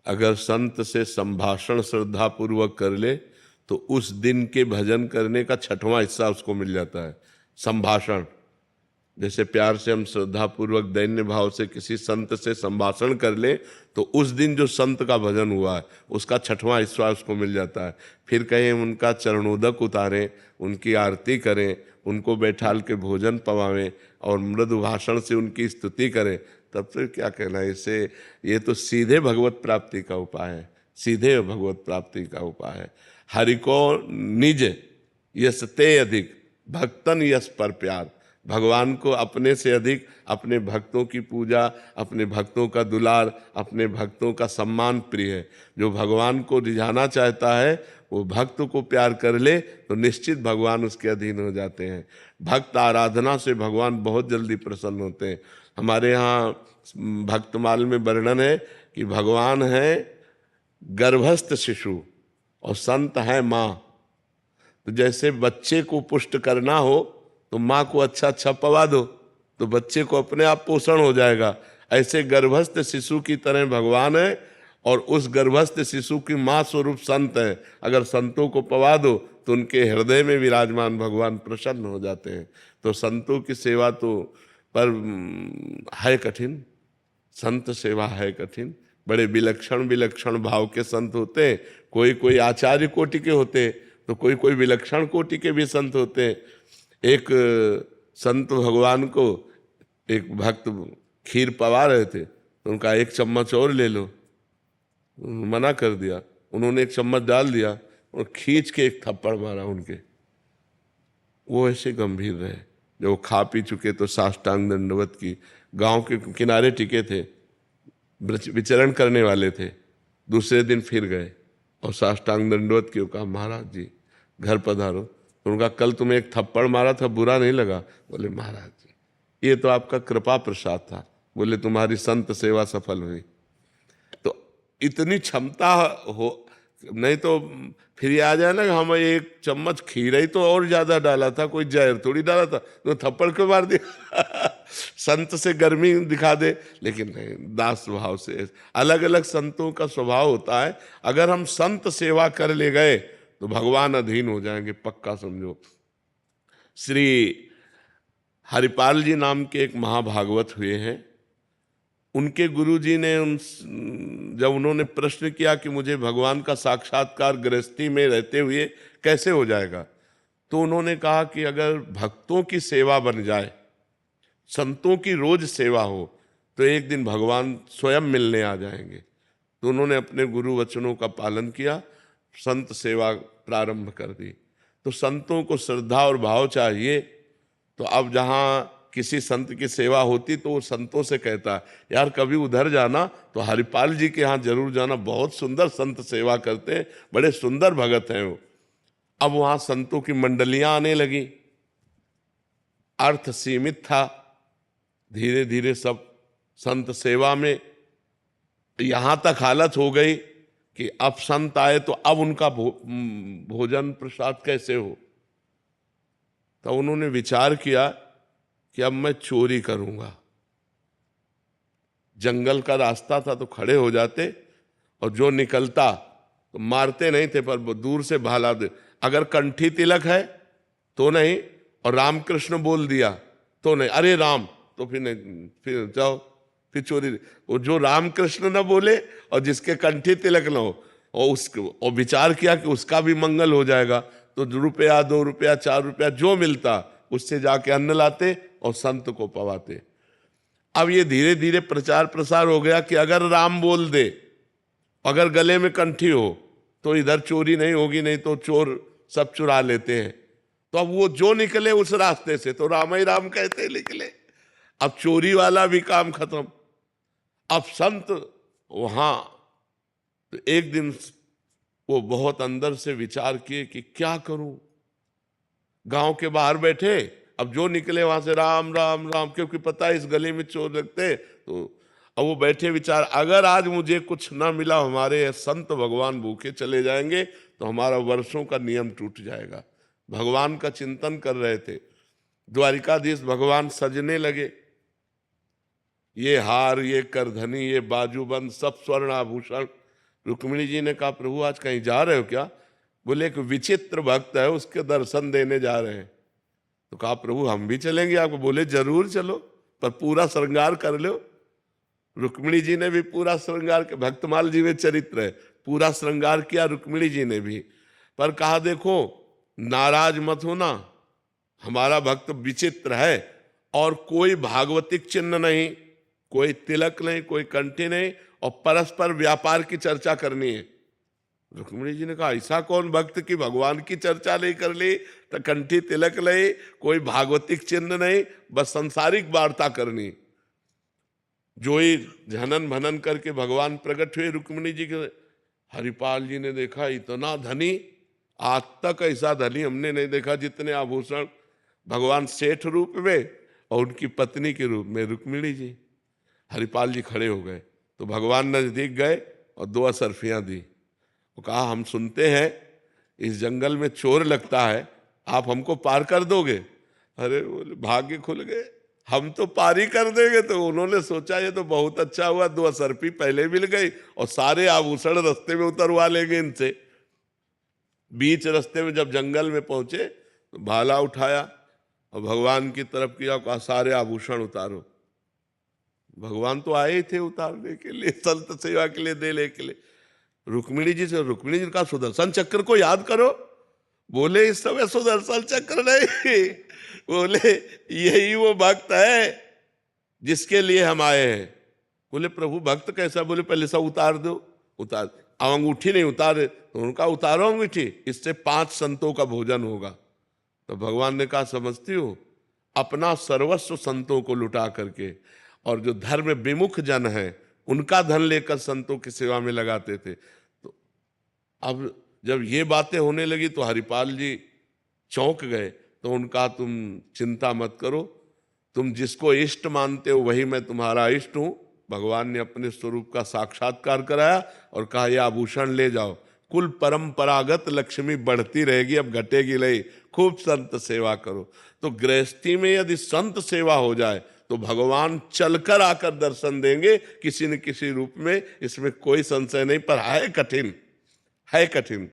अगर संत से संभाषण श्रद्धा पूर्वक कर ले तो उस दिन के भजन करने का 6वां हिस्सा उसको मिल जाता है। संभाषण, जैसे प्यार से हम श्रद्धा पूर्वक दैन्य भाव से किसी संत से संभाषण कर ले तो उस दिन जो संत का भजन हुआ है उसका 6वां हिस्सा उसको मिल जाता है। फिर कहें उनका चरणोदक उतारें, उनकी आरती करें, उनको बैठाल के भोजन पवावें और मृदु भाषण से उनकी स्तुति करें, तब तो क्या कहना है इसे। ये तो सीधे भगवत प्राप्ति का उपाय है, सीधे भगवत प्राप्ति का उपाय है। हरि को निज यस ते अधिक भक्तन यस पर प्यार। भगवान को अपने से अधिक अपने भक्तों की पूजा, अपने भक्तों का दुलार, अपने भक्तों का सम्मान प्रिय है। जो भगवान को रिझाना चाहता है वो भक्त को प्यार कर ले तो निश्चित भगवान उसके अधीन हो जाते हैं। भक्त आराधना से भगवान बहुत जल्दी प्रसन्न होते हैं। हमारे यहाँ भक्तमाल में वर्णन है कि भगवान है गर्भस्थ शिशु और संत है माँ। तो जैसे बच्चे को पुष्ट करना हो तो माँ को अच्छा अच्छा पवा दो तो बच्चे को अपने आप पोषण हो जाएगा। ऐसे गर्भस्थ शिशु की तरह भगवान है और उस गर्भस्थ शिशु की माँ स्वरूप संत है। अगर संतों को पवा दो तो उनके हृदय में विराजमान भगवान प्रसन्न हो जाते हैं। तो संतों की सेवा तो पर है कठिन, संत सेवा है कठिन। बड़े विलक्षण विलक्षण भाव के संत होते हैं। कोई कोई आचार्य कोटि के होते तो कोई कोई विलक्षण कोटि के भी संत होते। एक संत भगवान को एक भक्त खीर पवा रहे थे तो उनका 1 चम्मच और ले लो, मना कर दिया। उन्होंने 1 चम्मच डाल दिया और खींच के एक थप्पड़ मारा उनके। वो ऐसे गंभीर रहे। जब वो खा पी चुके तो साष्टांग दंडवत की, गांव के किनारे टिके थे, विचरण करने वाले थे। दूसरे दिन फिर गए और साष्टांग दंडवत की कहा महाराज जी घर पधारो। तो उनका कल तुम्हें एक थप्पड़ मारा था बुरा नहीं लगा? बोले महाराज जी ये तो आपका कृपा प्रसाद था। बोले तुम्हारी संत सेवा सफल हुई। तो इतनी क्षमता हो, नहीं तो फिर ये आ जाए ना हम 1 चम्मच खीर ही तो और ज्यादा डाला था, कोई जहर थोड़ी डाला था, तो थप्पड़ क्यों मार दिया। संत से गर्मी दिखा दे, लेकिन नहीं, दास स्वभाव से। अलग अलग संतों का स्वभाव होता है। अगर हम संत सेवा कर ले गए तो भगवान अधीन हो जाएंगे, पक्का समझो। श्री हरिपाल जी नाम के एक महाभागवत हुए हैं। उनके गुरुजी ने जब उन्होंने प्रश्न किया कि मुझे भगवान का साक्षात्कार गृहस्थी में रहते हुए कैसे हो जाएगा, तो उन्होंने कहा कि अगर भक्तों की सेवा बन जाए, संतों की रोज सेवा हो, तो एक दिन भगवान स्वयं मिलने आ जाएंगे। तो उन्होंने अपने गुरु वचनों का पालन किया, संत सेवा प्रारंभ कर दी। तो संतों को श्रद्धा और भाव चाहिए। तो अब जहाँ किसी संत की सेवा होती तो वो संतों से कहता यार कभी उधर जाना तो हरिपाल जी के यहाँ जरूर जाना, बहुत सुंदर संत सेवा करते हैं, बड़े सुंदर भगत हैं वो। अब वहाँ संतों की मंडलियां आने लगी। अर्थ सीमित था, धीरे धीरे सब संत सेवा में यहाँ तक हालत हो गई कि अब संत आए तो अब उनका भोजन प्रसाद कैसे हो। तो उन्होंने विचार किया कि अब मैं चोरी करूंगा। जंगल का रास्ता था तो खड़े हो जाते और जो निकलता तो मारते नहीं थे पर दूर से भाला दे। अगर कंठी तिलक है तो नहीं, और रामकृष्ण बोल दिया तो नहीं, अरे राम, तो फिर नहीं, फिर जाओ, फिर चोरी। वो जो रामकृष्ण न बोले और जिसके कंठी तिलक न हो और विचार किया कि उसका भी मंगल हो जाएगा, तो ₹1, ₹2, ₹4 जो मिलता उससे जाके अन्न लाते और संत को पवाते। अब ये धीरे धीरे प्रचार प्रसार हो गया कि अगर राम बोल दे, अगर गले में कंठी हो तो इधर चोरी नहीं होगी, नहीं तो चोर सब चुरा लेते हैं। तो अब वो जो निकले उस रास्ते से तो राम ही राम कहते निकले। अब चोरी वाला भी काम खत्म। अब संत वहां, तो एक दिन वो बहुत अंदर से विचार किए कि क्या करूं। गांव के बाहर बैठे, अब जो निकले वहां से राम राम राम, क्योंकि पता है इस गली में चोर लगते। तो अब वो बैठे विचार, अगर आज मुझे कुछ ना मिला, हमारे संत भगवान भूखे चले जाएंगे तो हमारा वर्षों का नियम टूट जाएगा। भगवान का चिंतन कर रहे थे। द्वारिकाधीश भगवान सजने लगे। ये हार, ये करधनी, ये बाजूबंद, सब स्वर्ण आभूषण, रुक्मिणी जी ने कहा प्रभु आज कहीं जा रहे हो क्या? बोले एक विचित्र भक्त है, उसके दर्शन देने जा रहे हैं। तो कहा प्रभु हम भी चलेंगे आपको? बोले जरूर चलो, पर पूरा श्रृंगार कर लो। रुक्मिणी जी ने भी पूरा श्रृंगार के, भक्तमाल जी में चरित्र है, पूरा श्रृंगार किया रुक्मिणी जी ने भी। पर कहा देखो नाराज मत होना, हमारा भक्त विचित्र है और कोई भागवतिक चिन्ह नहीं, कोई तिलक नहीं, कोई कंठी नहीं, और परस्पर व्यापार की चर्चा करनी है। रुक्मिणी जी ने कहा ऐसा कौन भक्त की भगवान की चर्चा नहीं कर ली, तो कंठी तिलक नहीं, कोई भागवतिक चिन्ह नहीं, बस संसारिक वार्ता करनी। जो ही झनन भनन करके भगवान प्रकट हुए रुक्मिणी जी के। हरिपाल जी ने देखा इतना धनी, आज तक ऐसा धनी हमने नहीं देखा, जितने आभूषण भगवान सेठ रूप में और उनकी पत्नी के रूप में रुक्मिणी जी। हरिपाल जी खड़े हो गए तो भगवान नजदीक गए और 2 असरफियां दी। वो कहा हम सुनते हैं इस जंगल में चोर लगता है, आप हमको पार कर दोगे? अरे बोले भाग्य खुल गए, हम तो पार ही कर देंगे। तो उन्होंने सोचा ये तो बहुत अच्छा हुआ, 2 असरफी पहले मिल गई और सारे आभूषण रास्ते में उतरवा लेंगे इनसे। बीच रास्ते में जब जंगल में पहुंचे तो भाला उठाया और भगवान की तरफ किया, कहा सारे आभूषण उतारो। भगवान तो आए थे उतारने के लिए, संत सेवा के लिए, देने के लिए। रुक्मिणी जी ने कहा सुदर्शन चक्र को याद करो। बोले इस समय सुदर्शन चक्र नहीं, बोले यही वो भक्त है जिसके लिए हम आए हैं। बोले प्रभु भक्त कैसा? बोले पहले सब उतार दो। उतार, अब अंगूठी नहीं उतारे तो उनका उतारो अंगूठी, इससे 5 संतों का भोजन होगा। तो भगवान ने कहा समझती हो, अपना सर्वस्व संतों को लुटा करके, और जो धर्म विमुख जन है उनका धन लेकर संतों की सेवा में लगाते थे। तो अब जब ये बातें होने लगी तो हरिपाल जी चौंक गए। तो उनका तुम चिंता मत करो, तुम जिसको इष्ट मानते हो वही मैं तुम्हारा इष्ट हूं। भगवान ने अपने स्वरूप का साक्षात्कार कराया और कहा यह आभूषण ले जाओ, कुल परंपरागत लक्ष्मी बढ़ती रहेगी, अब घटेगी नहीं, खूब संत सेवा करो। तो गृहस्थी में यदि संत सेवा हो जाए तो भगवान चलकर आकर दर्शन देंगे किसी न किसी रूप में, इसमें कोई संशय नहीं। पर है कठिन, है कठिन।